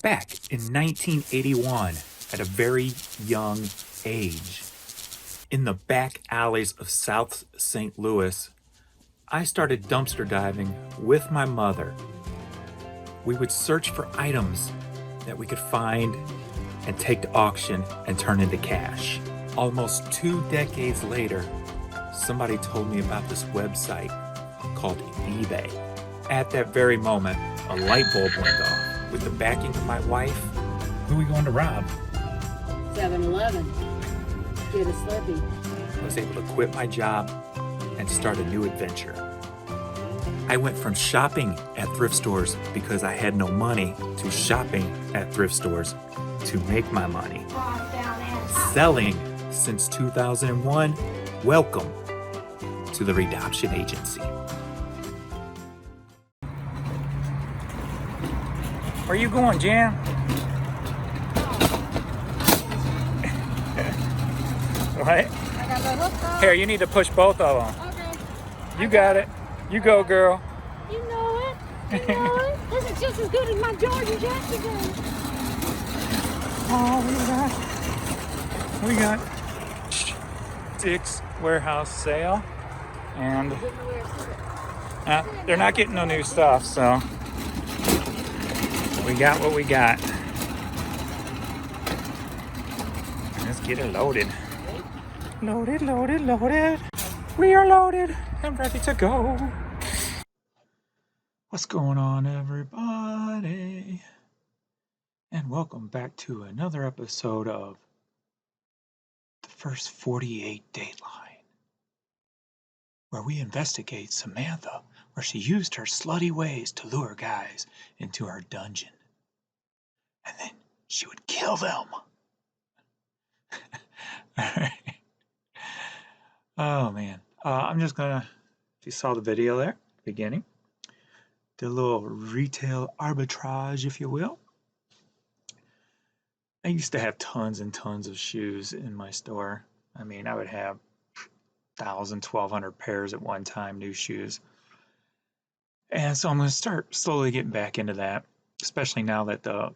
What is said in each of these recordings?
Back in 1981, at a very young age, in the back alleys of South St. Louis, I started dumpster diving with my mother. We would search for items that we could find and take to auction and turn into cash. Almost 2 decades later, somebody told me about this website called eBay. At that very moment, a light bulb went off. With the backing of my wife, who are we going to rob? 7-Eleven. Get a Slurpee. I was able to quit my job and start a new adventure. I went from shopping at thrift stores because I had no money to shopping at thrift stores to make my money. Selling since 2001. Welcome to the Redoption Agency. Where you going, Jan? What? I got the hook on. Here, you need to push both of them. Okay. You got it. You go, girl. You know it. You know it. This is just as good as my Georgia Jackson game. Oh, we got Dick's Warehouse sale, and they're not getting no new stuff, so we got what we got. Let's get it loaded. Loaded, loaded, loaded. We are loaded and ready to go. What's going on, everybody? And welcome back to another episode of The First 48 Dateline, where we investigate Samantha, where she used her slutty ways to lure guys into her dungeon. And then she would kill them. Alright. Oh man. I'm just gonna, if you saw the video there, beginning, the little retail arbitrage, if you will. I used to have tons and tons of shoes in my store. I mean, I would have 1,000, 1,200 pairs at one time, new shoes. And so I'm going to start slowly getting back into that, especially now that the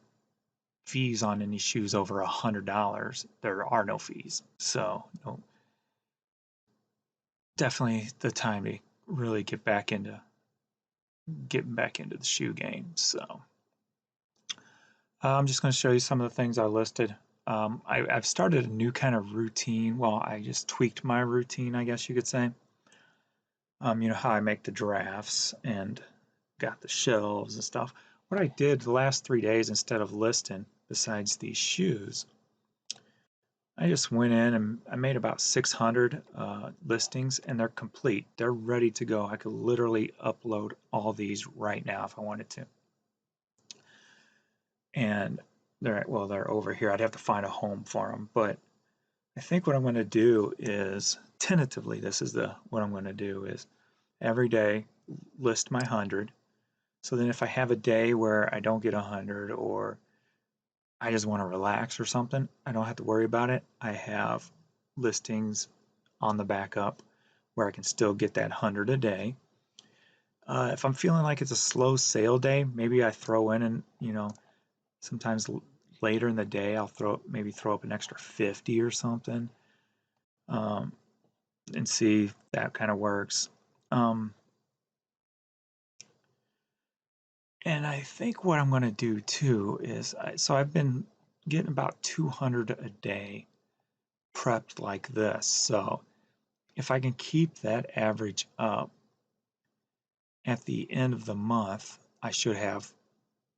fees on any shoes over $100, there are no fees. So, definitely the time to really getting back into the shoe game. So I'm just going to show you some of the things I listed. I've started a new kind of routine. Well, I just tweaked my routine, I guess you could say. You know how I make the drafts and got the shelves and stuff. What I did the last 3 days, instead of listing, besides these shoes, I just went in and I made about 600 listings, and they're complete. They're ready to go. I could literally upload all these right now if I wanted to. And they're over here. I'd have to find a home for them, but I think what I'm going to do is, tentatively, what I'm going to do is every day list my 100. So then if I have a day where I don't get 100, or I just want to relax or something, I don't have to worry about it. I have listings on the backup where I can still get that 100 a day. If I'm feeling like it's a slow sale day, maybe I throw in, and sometimes later in the day I'll throw up an extra 50 or something, and see if that kind of works. And I think what I'm going to do too is, so I've been getting about 200 a day prepped like this. So if I can keep that average up, at the end of the month, I should have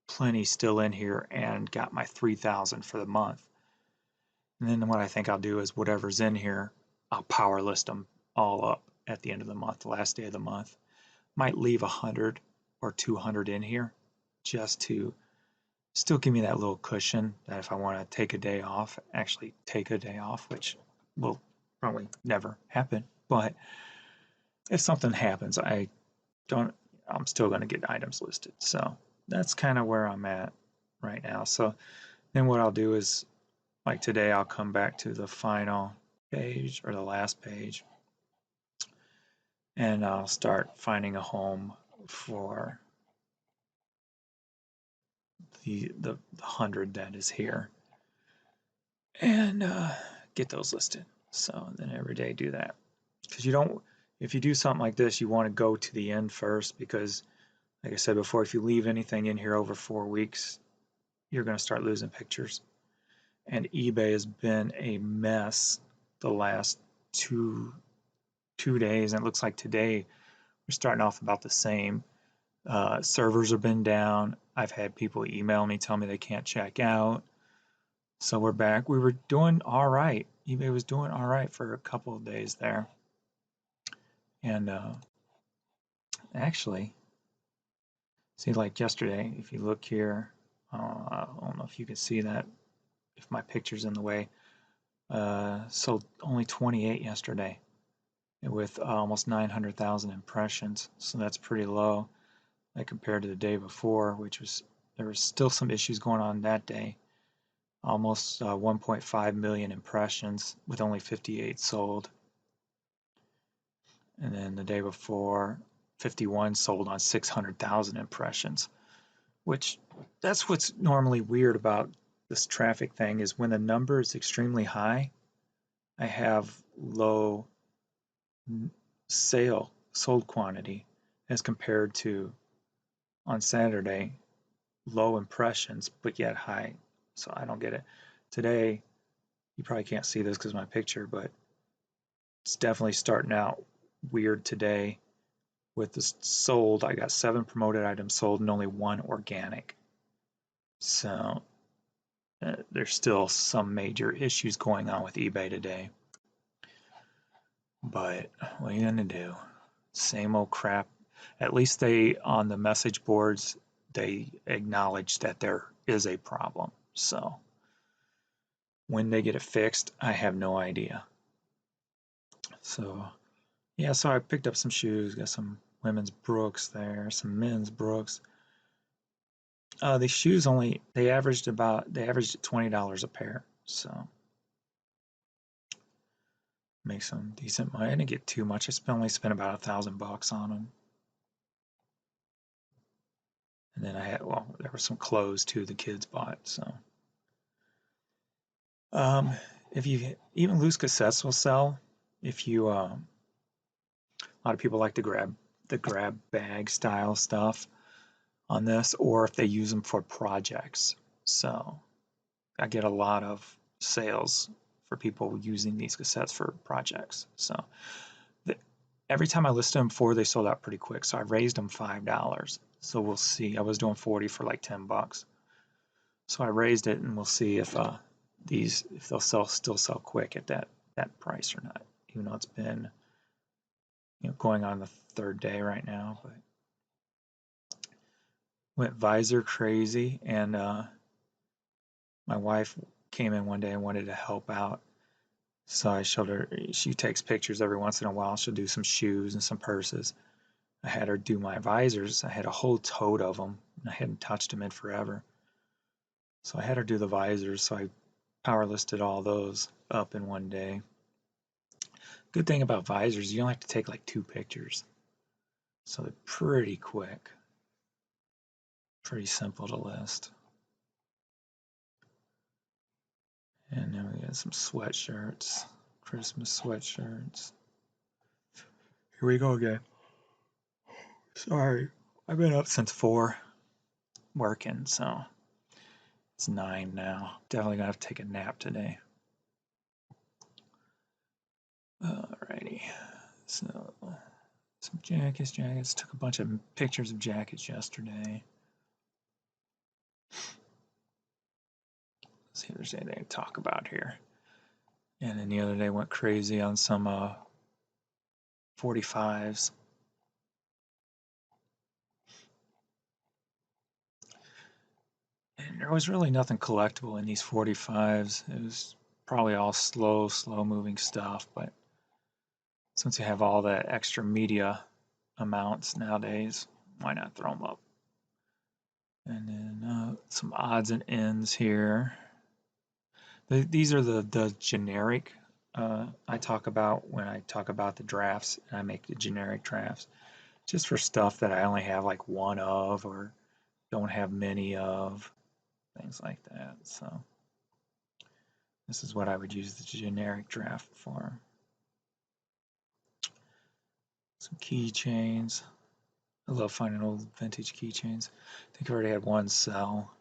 plenty still in here and got my 3,000 for the month. And then what I think I'll do is whatever's in here, I'll power list them all up at the end of the month, the last day of the month. Might leave 100 or 200 in here just to still give me that little cushion that if I want to take a day off, actually take a day off, which will probably never happen. But if something happens, I'm still going to get items listed. So that's kind of where I'm at right now. So then what I'll do is, like today, I'll come back to the final page or the last page, and I'll start finding a home for the 100 that is here, and get those listed. So then every day do that, because you don't, if you do something like this, you want to go to the end first, because like I said before, if you leave anything in here over 4 weeks, you're going to start losing pictures. And eBay has been a mess the last two days, and it looks like today we're starting off about the same. Servers have been down. I've had people email me, tell me they can't check out. So we're back. We were doing all right. eBay was doing all right for a couple of days there. And actually, see, like yesterday, if you look here, I don't know if you can see that, if my picture's in the way. Sold only 28 yesterday with almost 900,000 impressions. So that's pretty low, like compared to the day before, which was, there was still some issues going on that day. Almost 1.5 million impressions with only 58 sold. And then the day before, 51 sold on 600,000 impressions, which that's what's normally weird about this traffic thing, is when the number is extremely high, I have low sold quantity, as compared to on Saturday, low impressions but yet high. So I don't get it. Today, you probably can't see this because of my picture, but it's definitely starting out weird today with this sold. I got 7 promoted items sold and only 1 organic. So there's still some major issues going on with eBay today. But what are you gonna do? Same old crap. At least they, on the message boards, they acknowledge that there is a problem. So when they get it fixed, I have no idea. So yeah, so I picked up some shoes, got some women's Brooks there, some men's Brooks. The shoes only, they averaged $20 a pair. So make some decent money. I didn't get too much. I only spent about $1,000 on them. And then I had, well, there were some clothes too the kids bought. So if you, even loose cassettes will sell. If you a lot of people like to grab the grab bag style stuff on this, or if they use them for projects. So I get a lot of sales for people using these cassettes for projects. So every time I listed them before, they sold out pretty quick. So I raised them $5. So we'll see. I was doing 40 for like $10. So I raised it, and we'll see if if they'll still sell quick at that price or not. Even though it's been, going on the 3rd day right now. But went visor crazy, and my wife came in one day and wanted to help out. So I showed her, she takes pictures every once in a while. She'll do some shoes and some purses. I had her do my visors. I had a whole tote of them, and I hadn't touched them in forever. So I had her do the visors, so I power listed all those up in one day. Good thing about visors, you only have to take like 2 pictures. So they're pretty quick. Pretty simple to list. And then we got some sweatshirts, Christmas sweatshirts. Here we go again. Sorry, I've been up since 4 working, so it's 9 now. Definitely gonna have to take a nap today. Alrighty, so some jackets. Took a bunch of pictures of jackets yesterday. Let's see if there's anything to talk about here. And then the other day went crazy on some 45s. And there was really nothing collectible in these 45s. It was probably all slow moving stuff, but since you have all that extra media amounts nowadays, why not throw them up? And then some odds and ends here. These are the generic I talk about when I talk about the drafts, and I make the generic drafts just for stuff that I only have like one of or don't have many of. things like that. So this is what I would use the generic draft for. Some keychains. I love finding old vintage keychains. I think I already had one sell.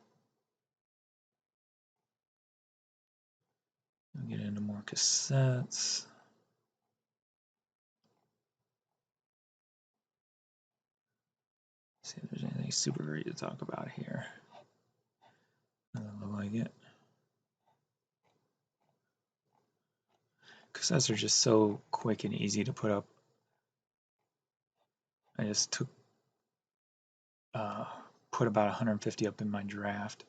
I'll get into more cassettes. See if there's anything super great to talk about here. Doesn't look like it. Cassettes are just so quick and easy to put up. I just put about 150 up in my draft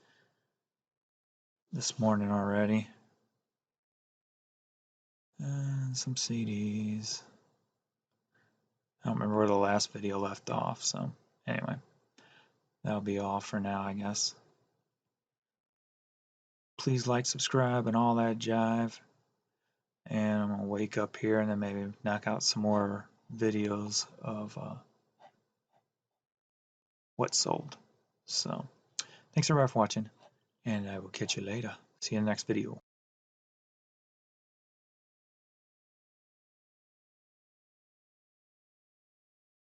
this morning already. And some CDs. I don't remember where the last video left off, so anyway, that'll be all for now, I guess. Please like, subscribe, and all that jive. And I'm gonna wake up here and then maybe knock out some more videos of what sold. So thanks everybody for watching, and I will catch you later. See you in the next video.